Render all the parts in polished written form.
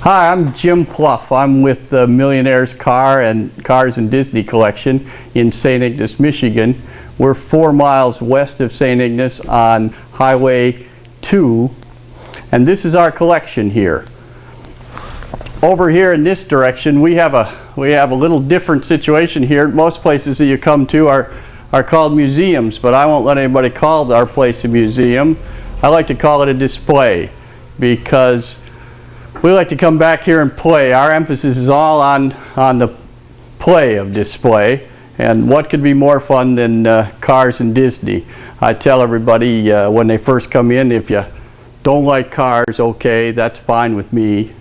Hi, I'm Jim Pluff. I'm with the Millionaires Cars and Disney collection in St. Ignace, Michigan. We're 4 miles west of St. Ignace on Highway 2, and this is our collection here. Over here in this direction, we have a little different situation here. Most places that you come to are called museums, but I won't let anybody call our place a museum. I like to call it a display because we like to come back here and play. Our emphasis is all on the play of display, and what could be more fun than cars and Disney? I tell everybody when they first come in, if you don't like cars, okay, that's fine with me,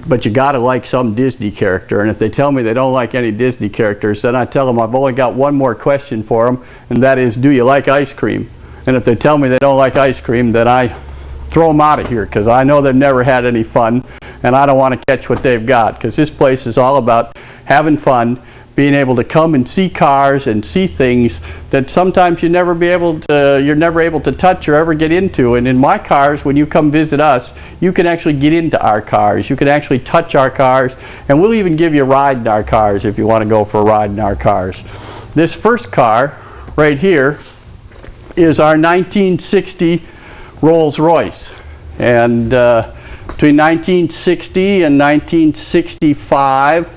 but you gotta like some Disney character. And if they tell me they don't like any Disney characters, then I tell them I've only got one more question for them, and that is, do you like ice cream? And if they tell me they don't like ice cream, then I throw them out of here, because I know they've never had any fun, and I don't want to catch what they've got, because this place is all about having fun, being able to come and see cars and see things that sometimes you're never able to touch or ever get into. And in my cars, when you come visit us, you can actually get into our cars, you can actually touch our cars, and we'll even give you a ride in our cars if you want to go for a ride in our cars. This first car right here is our 1960 Rolls Royce, and between 1960 and 1965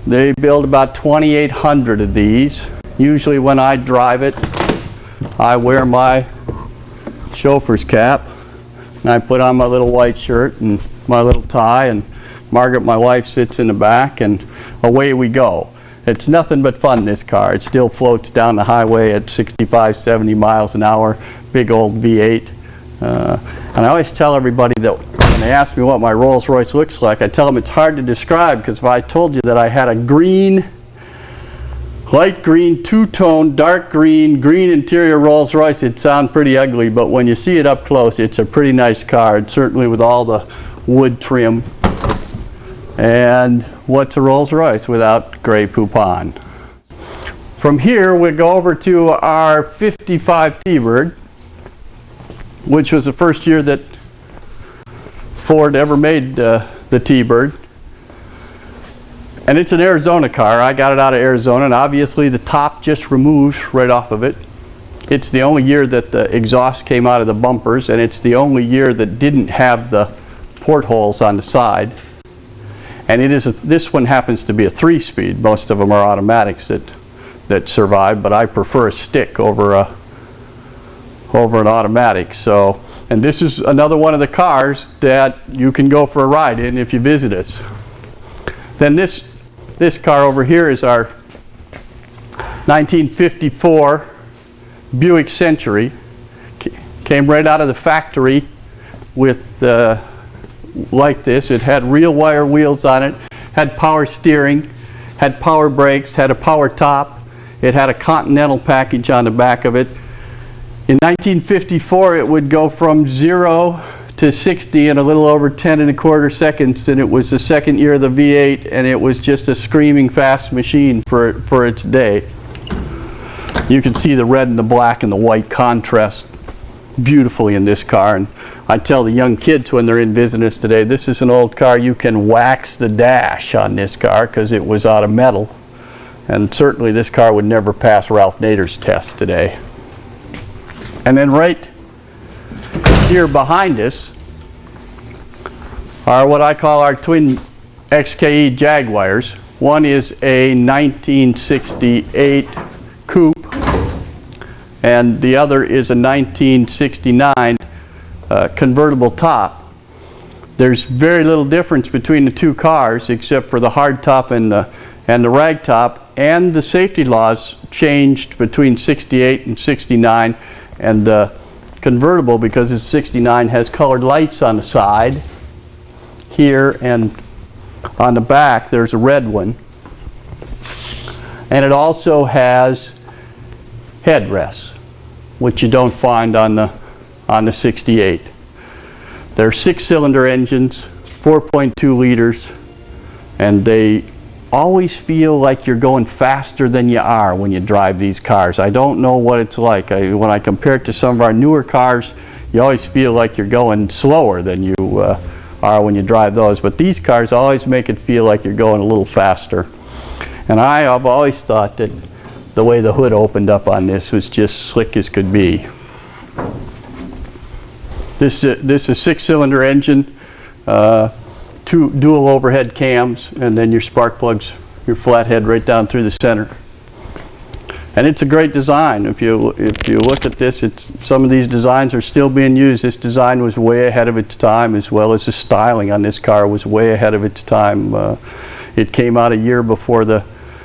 they build about 2,800 of these. Usually when I drive it, I wear my chauffeur's cap and I put on my little white shirt and my little tie, and Margaret, my wife, sits in the back, and away we go. It's nothing but fun, this car. It still floats down the highway at 65, 70 miles an hour, big old V8. And I always tell everybody that when they ask me what my Rolls Royce looks like, I tell them it's hard to describe, because if I told you that I had a green, light green, two-tone, dark green, green interior Rolls Royce, it'd sound pretty ugly, but when you see it up close, it's a pretty nice car, and certainly with all the wood trim. And what's a Rolls Royce without Grey Poupon? From here, we go over to our 55 T-Bird, which was the first year that Ford ever made the T-Bird. And it's an Arizona car. I got it out of Arizona, and obviously the top just removes right off of it. It's the only year that the exhaust came out of the bumpers, and it's the only year that didn't have the portholes on the side. And this one happens to be a 3-speed. Most of them are automatics that survive, but I prefer a stick over an automatic. So, and this is another one of the cars that you can go for a ride in if you visit us. Then this car over here is our 1954 Buick Century. Came right out of the factory with like this. It had real wire wheels on it, had power steering, had power brakes, had a power top. It had a Continental package on the back of it. In 1954, it would go from 0 to 60 in a little over 10¼ seconds, and it was the second year of the V8, and it was just a screaming fast machine for its day. You can see the red and the black and the white contrast beautifully in this car, and I tell the young kids when they're in visiting us today, this is an old car. You can wax the dash on this car because it was out of metal, and certainly this car would never pass Ralph Nader's test today. And then right here behind us are what I call our twin XKE Jaguars. One is a 1968 coupe, and the other is a 1969 convertible top. There's very little difference between the two cars except for the hard top and the rag top, and the safety laws changed between 68 and 69. And the convertible, because it's 69, has colored lights on the side here, and on the back there's a red one. And it also has headrests, which you don't find on the 68. They're 6-cylinder engines, 4.2 liters, and they always feel like you're going faster than you are when you drive these cars. I don't know what it's like. When I compare it to some of our newer cars, you always feel like you're going slower than you are when you drive those. But these cars always make it feel like you're going a little faster. And I've always thought that the way the hood opened up on this was just slick as could be. This is a 6-cylinder engine, 2 dual overhead cams, and then your spark plugs, your flathead right down through the center. And it's a great design. If you look at this, some of these designs are still being used. This design was way ahead of its time, as well as the styling on this car was way ahead of its time. It came out a year before the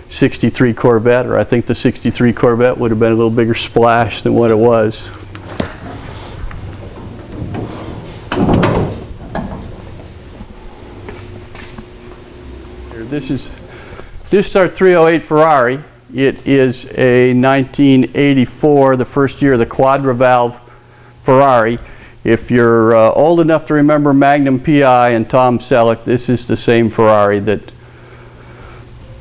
63 Corvette, or I think the 63 Corvette would have been a little bigger splash than what it was. This is our 308 Ferrari. It is a 1984, the first year of the quadra valve Ferrari. If you're old enough to remember Magnum PI and Tom Selleck, this is the same Ferrari that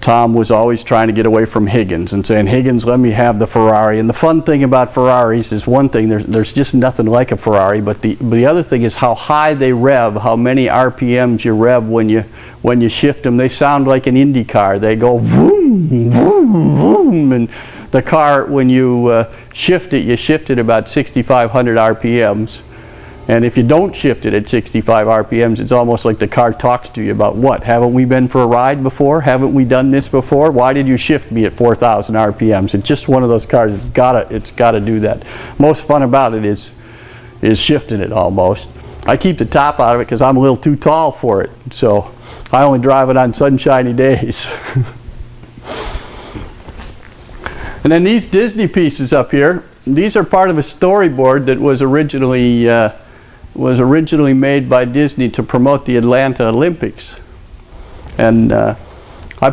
Tom was always trying to get away from Higgins and saying, Higgins, let me have the Ferrari. And the fun thing about Ferraris is one thing, there's just nothing like a Ferrari, but the other thing is how high they rev, how many RPMs you rev when you shift them. They sound like an Indy car. They go vroom, vroom, vroom. And the car, when you shift it, you shift it about 6,500 RPMs. And if you don't shift it at 65 RPMs, it's almost like the car talks to you about, what, haven't we been for a ride before? Haven't we done this before? Why did you shift me at 4,000 RPMs? It's just one of those cars, it's gotta do that. Most fun about it is shifting it almost. I keep the top out of it because I'm a little too tall for it. So I only drive it on sunshiny days. And then these Disney pieces up here, these are part of a storyboard that was originally made by Disney to promote the Atlanta Olympics. And I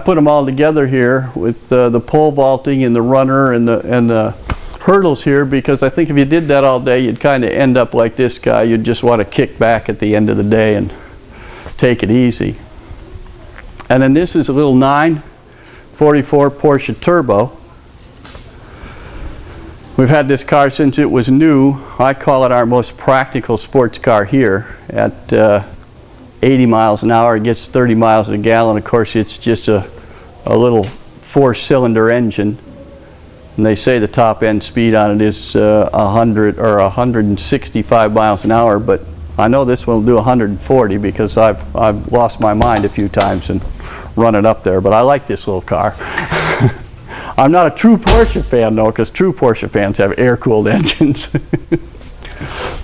put them all together here with the pole vaulting and the runner and the hurdles here, because I think if you did that all day, you'd kind of end up like this guy. You'd just want to kick back at the end of the day and take it easy. And then this is a little 944 Porsche Turbo. We've had this car since it was new. I call it our most practical sports car here. At 80 miles an hour, it gets 30 miles a gallon. Of course, it's just a little 4-cylinder engine. And they say the top end speed on it is 100 or 165 miles an hour, but I know this one will do 140 because I've lost my mind a few times and run it up there, but I like this little car. I'm not a true Porsche fan though, because true Porsche fans have air-cooled engines.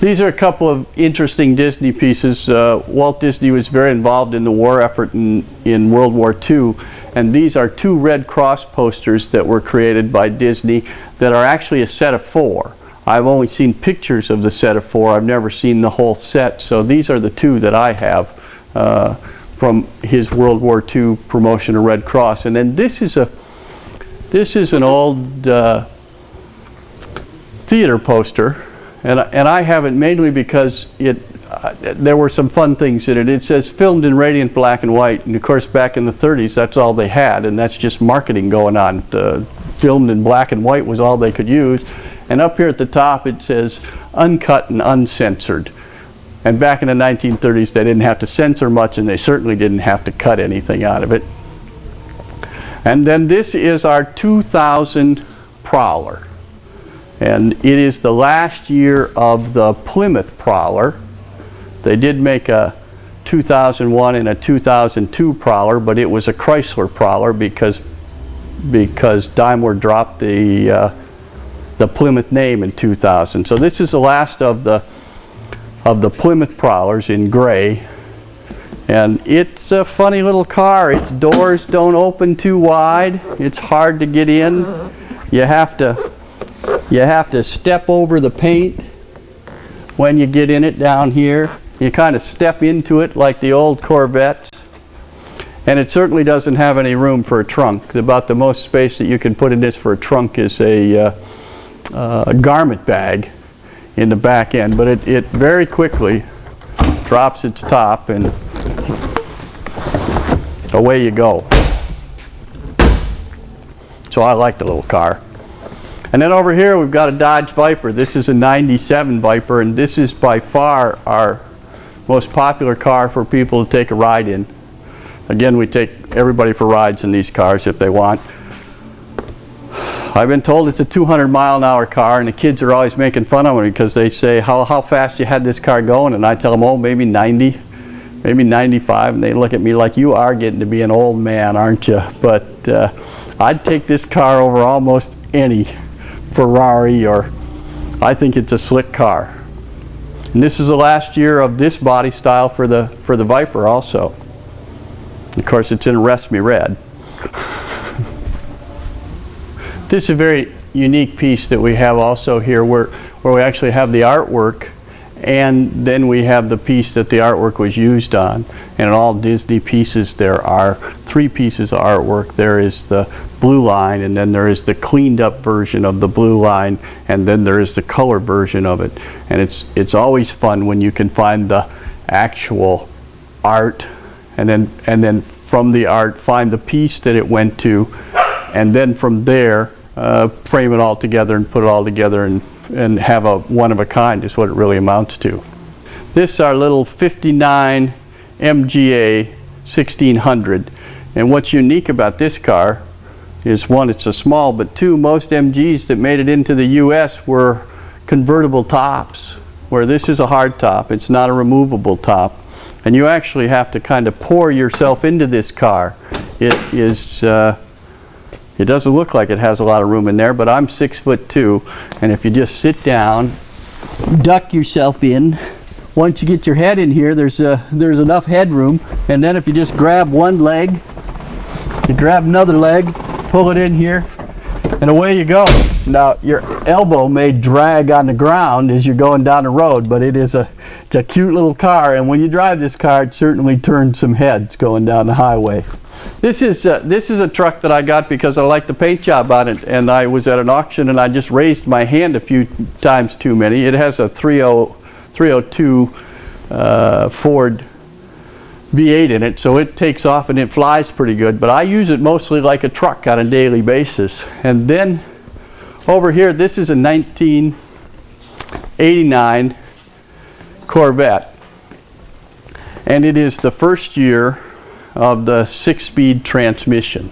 These are a couple of interesting Disney pieces. Walt Disney was very involved in the war effort in World War II, and these are 2 Red Cross posters that were created by Disney that are actually a set of 4. I've only seen pictures of the set of 4. I've never seen the whole set, so these are the 2 that I have from his World War II promotion of Red Cross. And then this is an old theater poster, and I have it mainly because there were some fun things in it. It says filmed in radiant black and white, and of course back in the 30s that's all they had, and that's just marketing going on. Filmed in black and white was all they could use. And up here at the top it says uncut and uncensored. And back in the 1930s they didn't have to censor much, and they certainly didn't have to cut anything out of it. And then this is our 2000 Prowler. And it is the last year of the Plymouth Prowler. They did make a 2001 and a 2002 Prowler, but it was a Chrysler Prowler because Daimler dropped the Plymouth name in 2000. So this is the last of the Plymouth Prowlers in gray. And it's a funny little car. Its doors don't open too wide. It's hard to get in. You have to step over the paint when you get in it down here. You kind of step into it like the old Corvettes. And it certainly doesn't have any room for a trunk. About the most space that you can put in this for a trunk is a garment bag in the back end. But it very quickly drops its top and away you go. So I like the little car. And then over here we've got a Dodge Viper. This is a 97 Viper, and this is by far our most popular car for people to take a ride in. Again, we take everybody for rides in these cars if they want. I've been told it's a 200-mile-an-hour car, and the kids are always making fun of me because they say, how fast you had this car going? And I tell them, oh, maybe 90, maybe 95, and they look at me like, you are getting to be an old man, aren't you? But I'd take this car over almost any Ferrari, or I think it's a slick car. And this is the last year of this body style for the Viper also. Of course, it's in Arrest Me Red. This is a very unique piece that we have also here where we actually have the artwork, and then we have the piece that the artwork was used on. And in all Disney pieces there are 3 pieces of artwork. There is the blue line, and then there is the cleaned up version of the blue line, and then there is the color version of it. And it's always fun when you can find the actual art, and then from the art find the piece that it went to, and then from there frame it all together and put it all together and have a one-of-a-kind is what it really amounts to. This is our little 59 MGA 1600, and what's unique about this car is, 1, it's a small, but 2, most MGs that made it into the US were convertible tops, where this is a hard top. It's not a removable top, and you actually have to kind of pour yourself into this car. It doesn't look like it has a lot of room in there, but I'm 6'2", and if you just sit down, duck yourself in, once you get your head in here, there's enough headroom, and then if you just grab one leg, you grab another leg, pull it in here, and away you go. Now, your elbow may drag on the ground as you're going down the road, but it's a cute little car, and when you drive this car, it certainly turns some heads going down the highway. This is a truck that I got because I like the paint job on it, and I was at an auction and I just raised my hand a few times too many. It has a 302 Ford V8 in it, so it takes off and it flies pretty good, but I use it mostly like a truck on a daily basis. And then over here, this is a 1989 Corvette, and it is the first year of the 6-speed transmission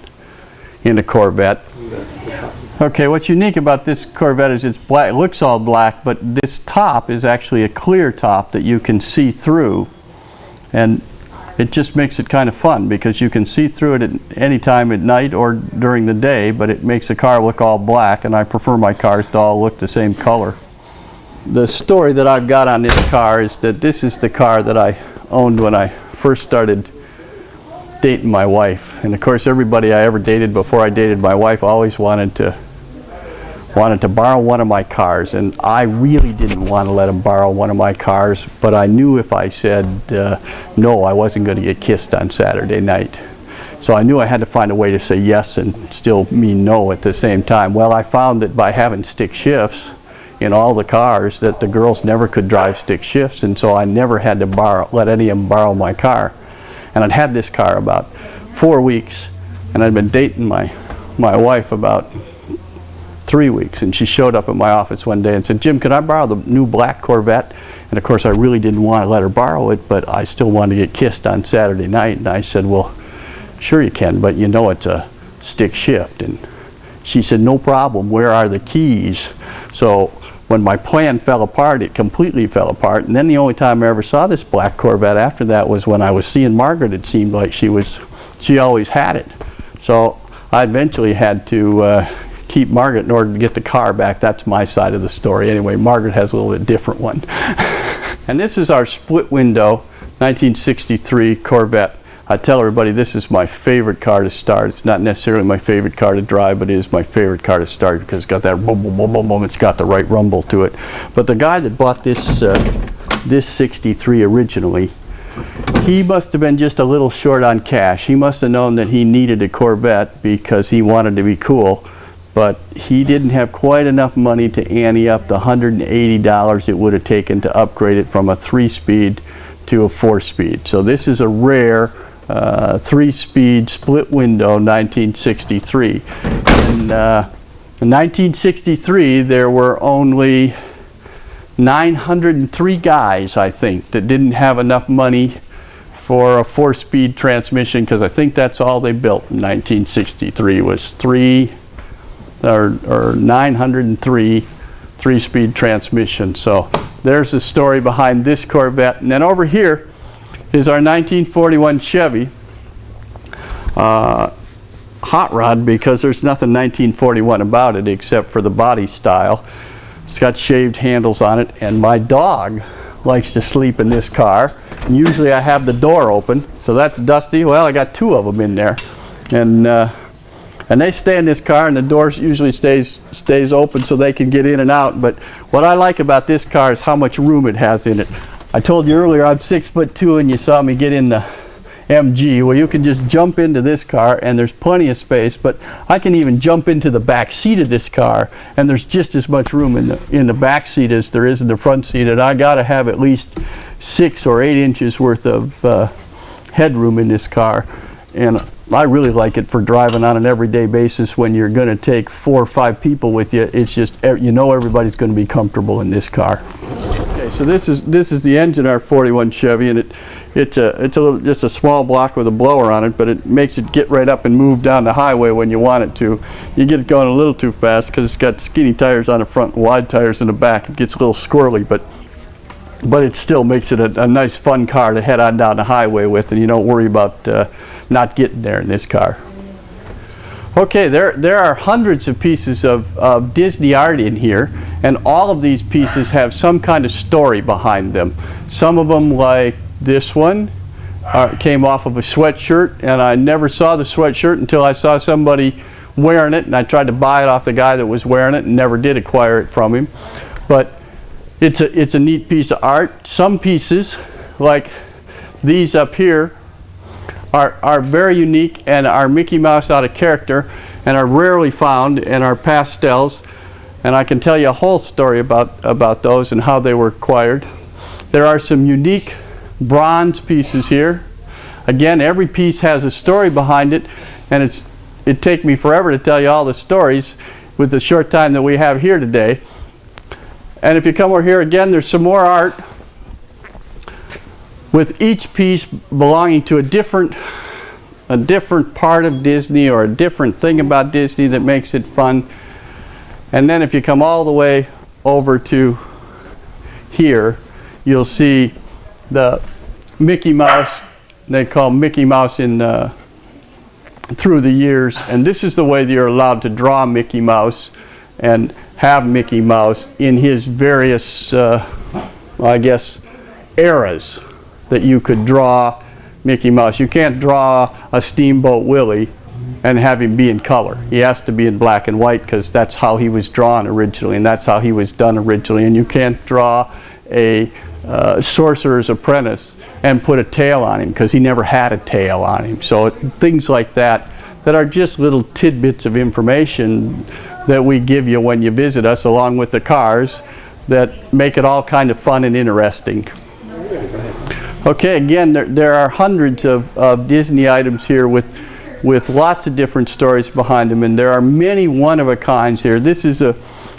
in a Corvette. Okay, what's unique about this Corvette is it's black. It looks all black, but this top is actually a clear top that you can see through, and it just makes it kind of fun because you can see through it at any time at night or during the day, but it makes the car look all black, and I prefer my cars to all look the same color. The story that I've got on this car is that this is the car that I owned when I first started dating my wife, and of course everybody I ever dated before I dated my wife always wanted to borrow one of my cars, and I really didn't want to let them borrow one of my cars, but I knew if I said no, I wasn't going to get kissed on Saturday night. So I knew I had to find a way to say yes and still mean no at the same time. Well, I found that by having stick shifts in all the cars that the girls never could drive stick shifts, and so I never had to let any of them borrow my car. And I'd had this car about 4 weeks, and I'd been dating my wife about 3 weeks, and she showed up at my office one day and said, "Jim, can I borrow the new black Corvette?" And of course I really didn't want to let her borrow it, but I still wanted to get kissed on Saturday night, and I said, "Well, sure you can, but you know it's a stick shift." And she said, "No problem, where are the keys?" So when my plan fell apart, it completely fell apart. And then the only time I ever saw this black Corvette after that was when I was seeing Margaret. It seemed like she always had it. So I eventually had to keep Margaret in order to get the car back. That's my side of the story. Anyway, Margaret has a little bit different one. And this is our split window 1963 Corvette. I tell everybody this is my favorite car to start. It's not necessarily my favorite car to drive, but it is my favorite car to start because it's got that boom, boom, boom, boom, boom. It's got the right rumble to it. But the guy that bought this 63 originally, he must have been just a little short on cash. He must have known that he needed a Corvette because he wanted to be cool, but he didn't have quite enough money to ante up the $180 it would have taken to upgrade it from a 3-speed to a 4-speed. So this is a rare 3-speed split window 1963. In 1963 there were only 903 guys, I think, that didn't have enough money for a 4-speed transmission, because I think that's all they built in 1963 was 903 3-speed transmissions. So there's the story behind this Corvette. And then over here is our 1941 Chevy hot rod, because there's nothing 1941 about it except for the body style. It's got shaved handles on it, and my dog likes to sleep in this car. And usually I have the door open, so that's Dusty. Well, I got 2 of them in there, and they stay in this car, and the door usually stays open so they can get in and out. But what I like about this car is how much room it has in it. I told you earlier I'm 6'2", and you saw me get in the MG. Well, you can just jump into this car and there's plenty of space, but I can even jump into the back seat of this car and there's just as much room in the back seat as there is in the front seat, and I gotta have at least 6 or 8 inches worth of headroom in this car. And I really like it for driving on an everyday basis when you're going to take 4 or 5 people with you. It's just, you know, everybody's going to be comfortable in this car. Okay, so this is the engine, our 41 Chevy, and it's just a small block with a blower on it, but it makes it get right up and move down the highway when you want it to. You get it going a little too fast because it's got skinny tires on the front and wide tires in the back. It gets a little squirrely, but it still makes it a nice fun car to head on down the highway with, and you don't worry about not getting there in this car. Okay, there are hundreds of pieces of Disney art in here, and all of these pieces have some kind of story behind them. Some of them, like this one, came off of a sweatshirt, and I never saw the sweatshirt until I saw somebody wearing it, and I tried to buy it off the guy that was wearing it and never did acquire it from him. But it's a neat piece of art. Some pieces, like these up here, are very unique and are Mickey Mouse out of character and are rarely found and are pastels, and I can tell you a whole story about those and how they were acquired. There are some unique bronze pieces here. Again, every piece has a story behind it, and it'd take me forever to tell you all the stories with the short time that we have here today. And if you come over here again, there's some more art with each piece belonging to a different part of Disney or a different thing about Disney that makes it fun. And then if you come all the way over to here, you'll see the Mickey Mouse. They call Mickey Mouse in through the years, and this is the way that you're allowed to draw Mickey Mouse and have Mickey Mouse in his various, I guess, eras that you could draw Mickey Mouse. You can't draw a Steamboat Willie and have him be in color. He has to be in black and white because that's how he was drawn originally, and that's how he was done originally. And you can't draw a Sorcerer's Apprentice and put a tail on him because he never had a tail on him. So things like that are just little tidbits of information that we give you when you visit us, along with the cars, that make it all kind of fun and interesting. Okay, again, there are hundreds of Disney items here with lots of different stories behind them, and there are many one-of-a-kinds here. This is a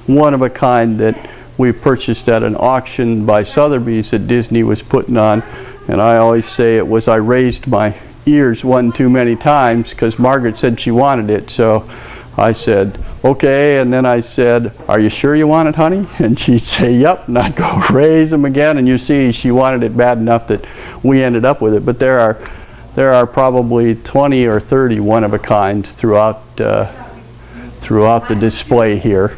one-of-a-kind that we purchased at an auction by Sotheby's that Disney was putting on, and I always say it was I raised my ears one too many times because Margaret said she wanted it, so I said, okay, and then I said, are you sure you want it, honey? And she'd say, yep, and I'd go raise them again, and you see she wanted it bad enough that we ended up with it. But there are probably 20 or 30 one-of-a-kinds throughout the display here.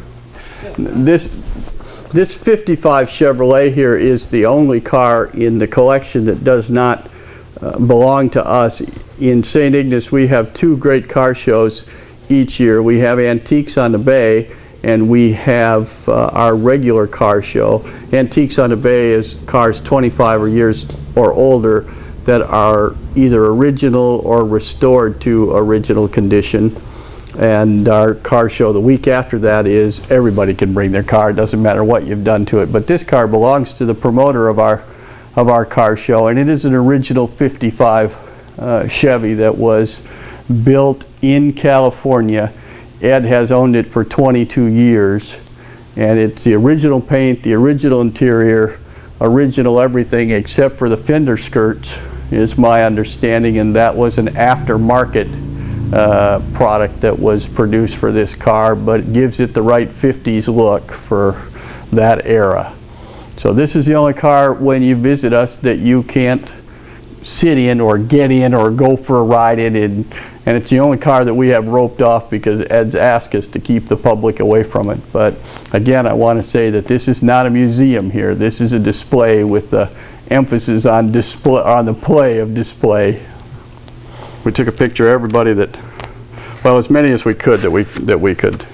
This 55 Chevrolet here is the only car in the collection that does not belong to us. In St. Ignace, we have 2 great car shows each year. We have Antiques on the Bay, and we have our regular car show. Antiques on the Bay is cars 25 years or older that are either original or restored to original condition. And our car show the week after that is everybody can bring their car. It doesn't matter what you've done to it. But this car belongs to the promoter of our car show, and it is an original 55 Chevy that was built in California. Ed has owned it for 22 years, and it's the original paint, the original interior, original everything except for the fender skirts, is my understanding, and that was an aftermarket product that was produced for this car, but it gives it the right 50s look for that era. So this is the only car when you visit us that you can't sit in or get in or go for a ride in, and it's the only car that we have roped off because Ed's asked us to keep the public away from it. But again, I want to say that this is not a museum here. This is a display with the emphasis on display, on the play of display. We took a picture of everybody that, well, as many as we could that we could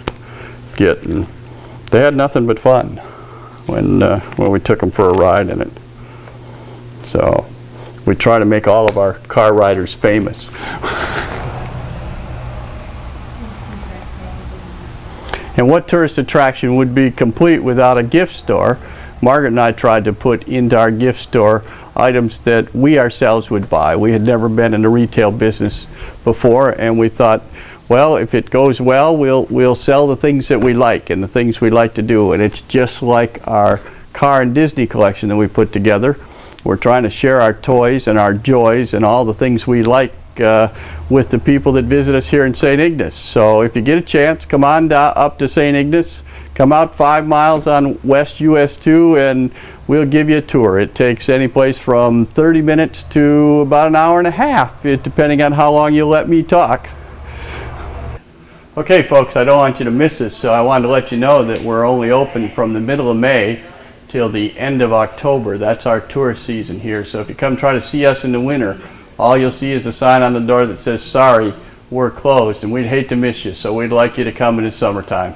get, and they had nothing but fun when we took them for a ride in it. So we try to make all of our car riders famous. And what tourist attraction would be complete without a gift store? Margaret and I tried to put into our gift store items that we ourselves would buy. We had never been in the retail business before, and we thought, well, if it goes well, we'll sell the things that we like and the things we like to do. And it's just like our car and Disney collection that we put together. We're trying to share our toys and our joys and all the things we like with the people that visit us here in St. Ignace. So if you get a chance, come on up to St. Ignace. Come out 5 miles on West US 2 and we'll give you a tour. It takes any place from 30 minutes to about an hour and a half, depending on how long you let me talk. Okay folks, I don't want you to miss this, so I wanted to let you know that we're only open from the middle of May till the end of October. That's our tourist season here. So if you come try to see us in the winter, all you'll see is a sign on the door that says, sorry, we're closed, and we'd hate to miss you, so we'd like you to come in the summertime.